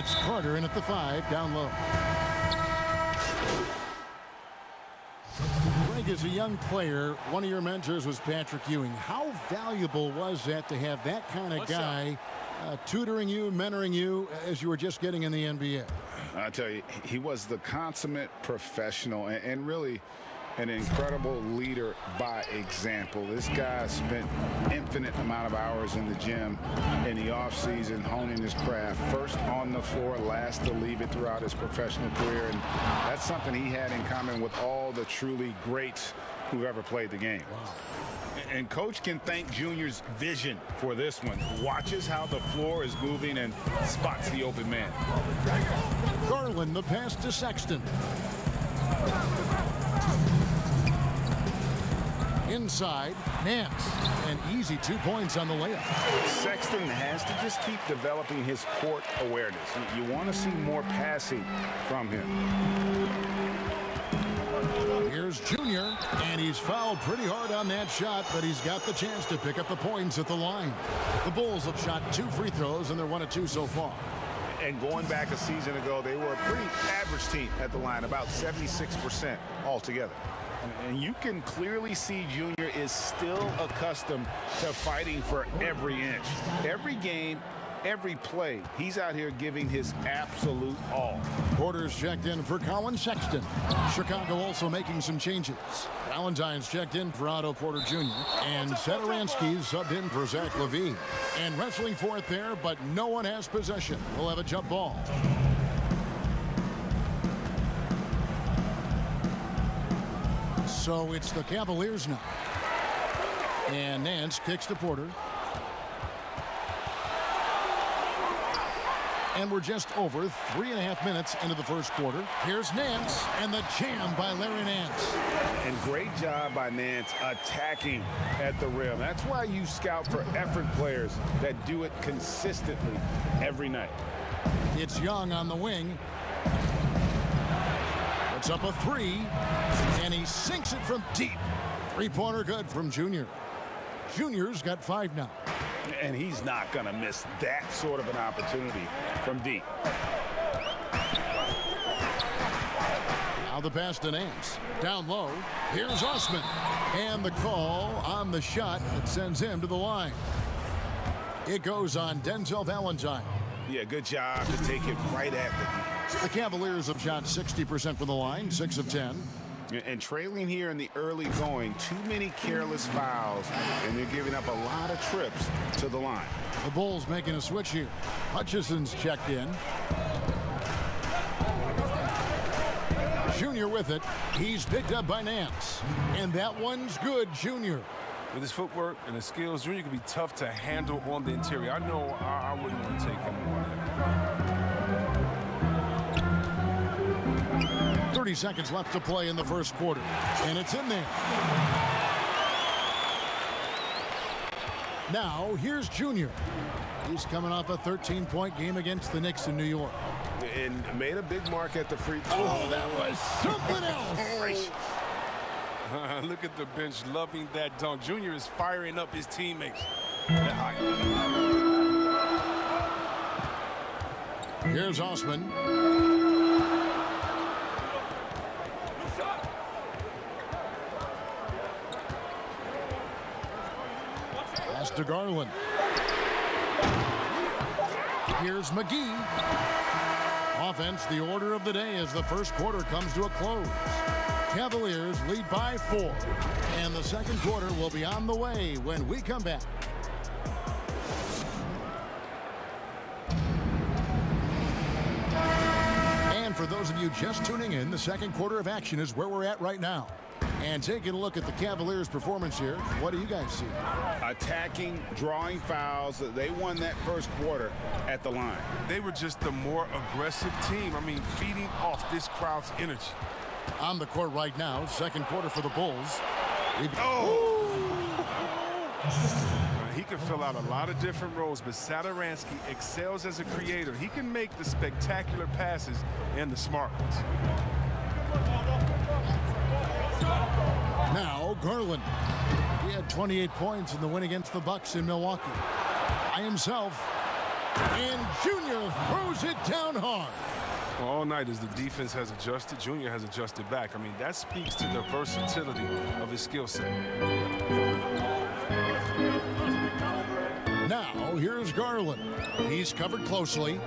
it's Carter in at the 5, down low. Greg, as a young player, one of your mentors was Patrick Ewing. How valuable was that to have that kind of guy tutoring you, mentoring you as you were just getting in the NBA? I tell you, he was the consummate professional and really an incredible leader by example. This guy spent infinite amount of hours in the gym in the offseason honing his craft. First on the floor, last to leave it throughout his professional career. And that's something he had in common with all the truly greats who've ever played the game. Wow. And Coach can thank Junior's vision for this one. Watches how the floor is moving and spots the open man. Garland, the pass to Sexton. Inside, Nance. An easy 2 points on the layup. Sexton has to just keep developing his court awareness. You want to see more passing from him. Here's Junior, and he's fouled pretty hard on that shot, but he's got the chance to pick up the points at the line. The Bulls have shot 2 free throws, and they're 1 of 2 so far. And going back a season ago, they were a pretty average team at the line, about 76% altogether. And you can clearly see Junior is still accustomed to fighting for every inch. Every game, every play, he's out here giving his absolute all. Porter's checked in for Colin Sexton. Chicago also making some changes. Valentine's checked in for Otto Porter Jr. And Satoransky's subbed in for Zach LaVine. And wrestling for it there, but no one has possession. We'll have a jump ball. So it's the Cavaliers now. And Nance kicks to Porter. And we're just over 3.5 minutes into the first quarter. Here's Nance and the jam by Larry Nance. And great job by Nance attacking at the rim. That's why you scout for effort players that do it consistently every night. It's Young on the wing. Puts up a 3, and he sinks it from deep. Three-pointer good from Junior. Junior's got 5 now. And he's not going to miss that sort of an opportunity from deep. Now the pass to Nance. Down low. Here's Osman. And the call on the shot that sends him to the line. It goes on Denzel Valentine. Yeah, good job to take it right at the Cavaliers have shot 60% from the line, 6 of 10. And trailing here in the early going, too many careless fouls, and they're giving up a lot of trips to the line. The Bulls making a switch here. Hutchison's checked in. Junior with it. He's picked up by Nance. And that one's good, Junior. With his footwork and his skills, Junior can be tough to handle on the interior. I know I wouldn't want to take him on that. 30 seconds left to play in the first quarter. And it's in there. Now, here's Junior. He's coming off a 13-point game against the Knicks in New York. And made a big mark at the free throw. Oh, that was something else. Look at the bench loving that dunk. Junior is firing up his teammates. Here's Osman. Pass to Garland. Here's McGee. Offense, the order of the day as the first quarter comes to a close. Cavaliers lead by 4. And the second quarter will be on the way when we come back. And for those of you just tuning in, the second quarter of action is where we're at right now. And taking a look at the Cavaliers' performance here, what do you guys see? Attacking, drawing fouls. They won that first quarter at the line. They were just the more aggressive team. I mean, feeding off this crowd's energy. On the court right now, second quarter for the Bulls. He can fill out a lot of different roles, but Satoransky excels as a creator. He can make the spectacular passes and the smart ones. Now, Garland. He had 28 points in the win against the Bucks in Milwaukee. By himself, And Junior throws it down hard. All night as the defense has adjusted, Junior has adjusted back. I mean, that speaks to the versatility of his skill set. Now, here's Garland. He's covered closely.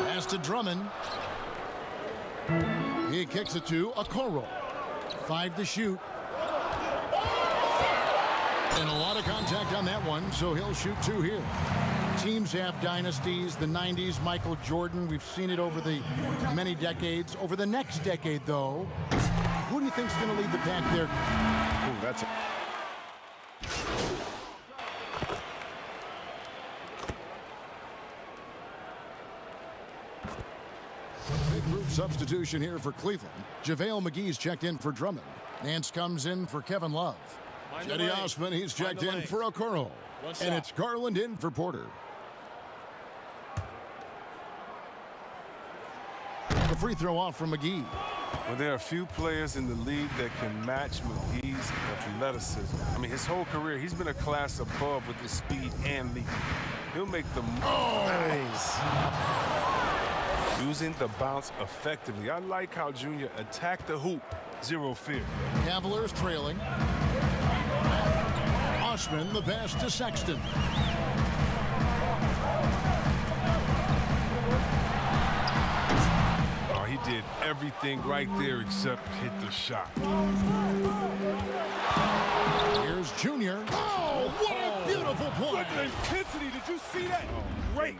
Pass to Drummond. He kicks it to Okoro. 5 to shoot. And a lot of contact on that one, so he'll shoot 2 here. Teams have dynasties, the 90s, Michael Jordan. We've seen it over the many decades. Over the next decade, though, who do you think's going to lead the pack there? Ooh, that's Big group substitution here for Cleveland. JaVale McGee's checked in for Drummond. Nance comes in for Kevin Love. Cedi Osman, he's checked in for Okoro. And it's Garland in for Porter. The free throw off from McGee. Well, there are a few players in the league that can match McGee's athleticism. I mean, his whole career, he's been a class above with his speed and leap. He'll make the nice. Using the bounce effectively. I like how Junior attacked the hoop. Zero fear. Cavaliers trailing. Osman, the pass to Sexton. Oh, he did everything right there except hit the shot. Here's Junior. Oh, what a beautiful play. What the intensity. Did you see that? Great.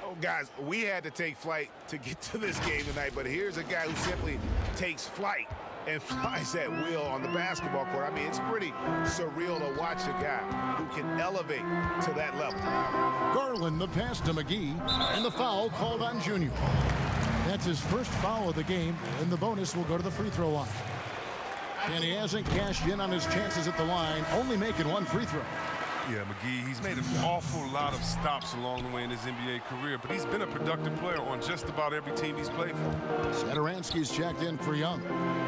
Oh, guys, we had to take flight to get to this game tonight, but here's a guy who simply takes flight and flies at will on the basketball court. I mean, it's pretty surreal to watch a guy who can elevate to that level. Garland, the pass to McGee, and the foul called on Junior. That's his first foul of the game, and the bonus will go to the free throw line. And he hasn't cashed in on his chances at the line, only making 1 free throw. Yeah, McGee, he's made an awful lot of stops along the way in his NBA career, but he's been a productive player on just about every team he's played for. Satoransky's checked in for Young.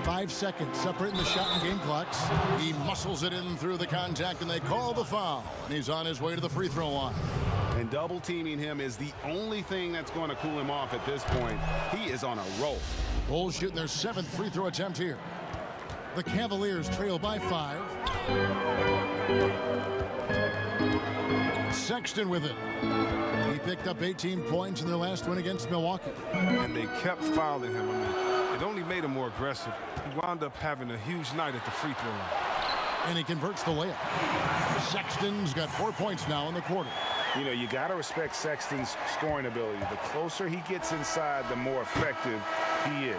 5 seconds separating the shot and game clocks. He muscles it in through the contact, and they call the foul. And he's on his way to the free throw line. And double teaming him is the only thing that's going to cool him off at this point. He is on a roll. Bulls shooting their 7th free throw attempt here. The Cavaliers trail by 5. Sexton with it. He picked up 18 points in their last win against Milwaukee. And they kept fouling him. I mean, it only made him more aggressive. He wound up having a huge night at the free throw line. And he converts the layup. Sexton's got 4 points now in the quarter. You know, you got to respect Sexton's scoring ability. The closer he gets inside, the more effective he is.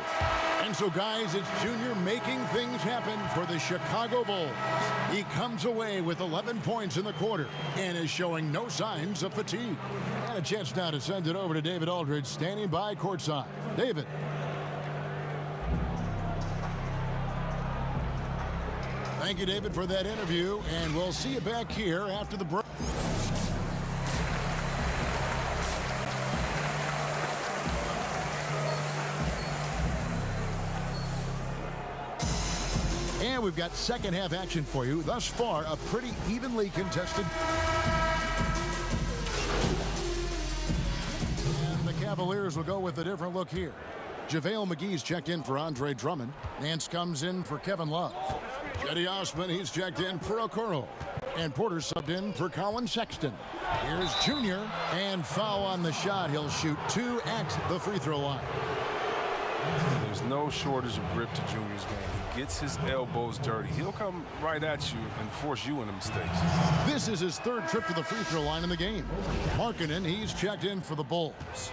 And so, guys, it's Junior making things happen for the Chicago Bulls. He comes away with 11 points in the quarter and is showing no signs of fatigue. And a chance now to send it over to David Aldridge, standing by courtside. David. Thank you, David, for that interview, and we'll see you back here after the break. And we've got second half action for you. Thus far, a pretty evenly contested. And the Cavaliers will go with a different look here. JaVale McGee's checked in for Andre Drummond. Nance comes in for Kevin Love. Cedi Osman, he's checked in for Okoro. And Porter subbed in for Colin Sexton. Here's Junior, and foul on the shot. He'll shoot 2 at the free throw line. There's no shortage of grip to Junior's game. He gets his elbows dirty. He'll come right at you and force you into mistakes. This is his 3rd trip to the free throw line in the game. Markkanen, he's checked in for the Bulls.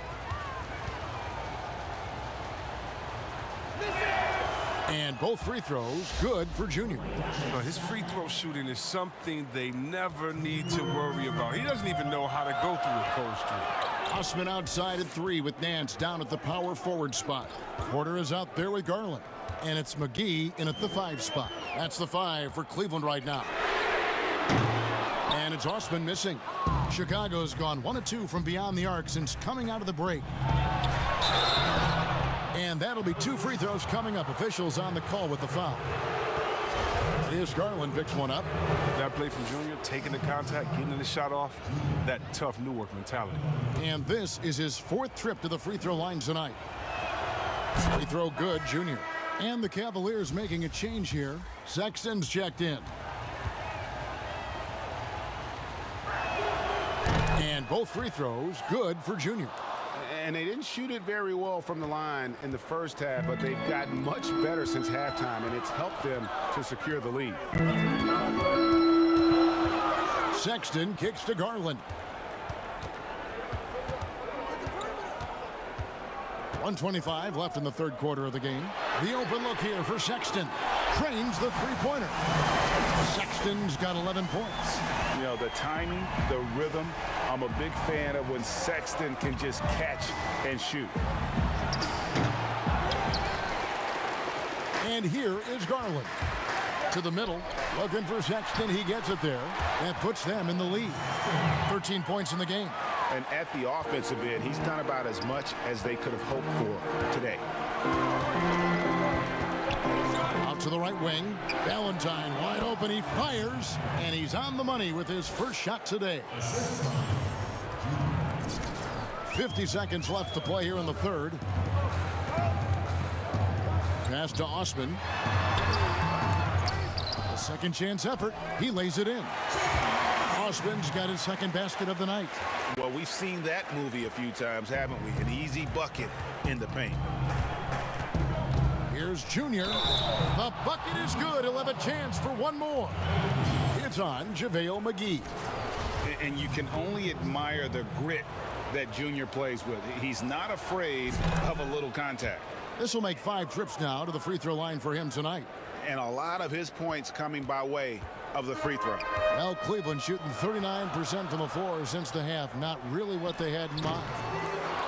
And both free throws good for Junior. His free throw shooting is something they never need to worry about. He doesn't even know how to go through a cold streak. Osman outside at 3 with Nance down at the power forward spot. Porter is out there with Garland. And it's McGee in at the 5 spot. That's the 5 for Cleveland right now. And it's Osman missing. Chicago's gone 1 of 2 from beyond the arc since coming out of the break. And that'll be 2 free throws coming up. Officials on the call with the foul. Here's Garland, picks one up. That play from Junior, taking the contact, getting the shot off, that tough Newark mentality. And this is his 4th trip to the free throw line tonight. Free throw good, Junior. And the Cavaliers making a change here. Sexton's checked in. And both free throws good for Junior. And they didn't shoot it very well from the line in the first half, but they've gotten much better since halftime, and it's helped them to secure the lead. Sexton kicks to Garland. 1:25 left in the 3rd quarter of the game. The open look here for Sexton. Trains the three-pointer. Sexton's got 11 points. You know, the timing, the rhythm, I'm a big fan of when Sexton can just catch and shoot. And here is Garland. To the middle, looking for Sexton. He gets it there. That puts them in the lead. 13 points in the game. And at the offensive end, he's done about as much as they could have hoped for today. Out to the right wing. Valentine wide open. He fires, and he's on the money with his first shot today. 50 seconds left to play here in the 3rd. Pass to Osman. A second chance effort. He lays it in. Osman's got his 2nd basket of the night. Well, we've seen that movie a few times, haven't we? An easy bucket in the paint. Here's Junior. The bucket is good. He'll have a chance for one more. It's on JaVale McGee. And you can only admire the grit that Junior plays with. He's not afraid of a little contact. This will make 5 trips now to the free throw line for him tonight. And a lot of his points coming by way of the free throw. Well, Cleveland shooting 39% from the floor since the half. Not really what they had in mind.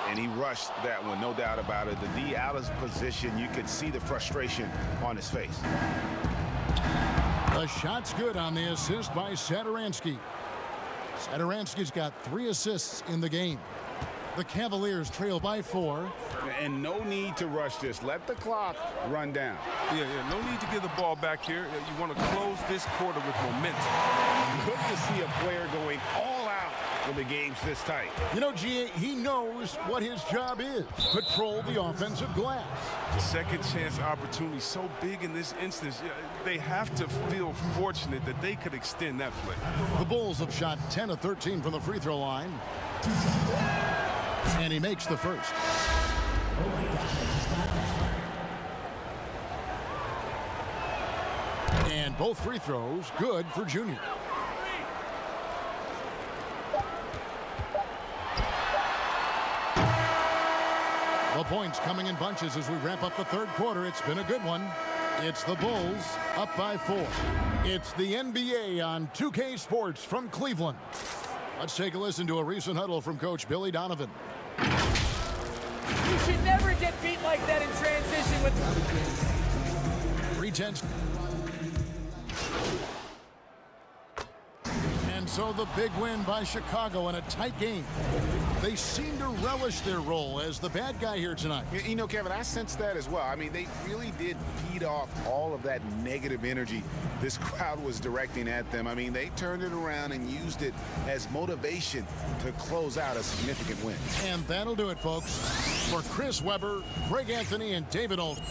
And he rushed that one, no doubt about it. The D out of position, you could see the frustration on his face. The shot's good on the assist by Satoransky. Satoransky's got 3 assists in the game. The Cavaliers trail by 4. And no need to rush this. Let the clock run down. Yeah, no need to give the ball back here. You want to close this quarter with momentum. Good to see a player going all out when the game's this tight. You know, G.A., he knows what his job is. Patrol the offensive glass. Second chance opportunity so big in this instance. They have to feel fortunate that they could extend that play. The Bulls have shot 10 of 13 from the free throw line. And he makes the first. And both free throws good for Junior. The points coming in bunches as we wrap up the 3rd quarter. It's been a good one. It's the Bulls up by 4. It's the NBA on 2K Sports from Cleveland. Let's take a listen to a recent huddle from Coach Billy Donovan. You should never get beat like that in transition with 3-10. And so the big win by Chicago in a tight game. They seem to relish their role as the bad guy here tonight. You know, Kevin, I sense that as well. I mean, they really did feed off all of that negative energy this crowd was directing at them. I mean, they turned it around and used it as motivation to close out a significant win. And that'll do it, folks. For Chris Webber, Greg Anthony, and David Olson.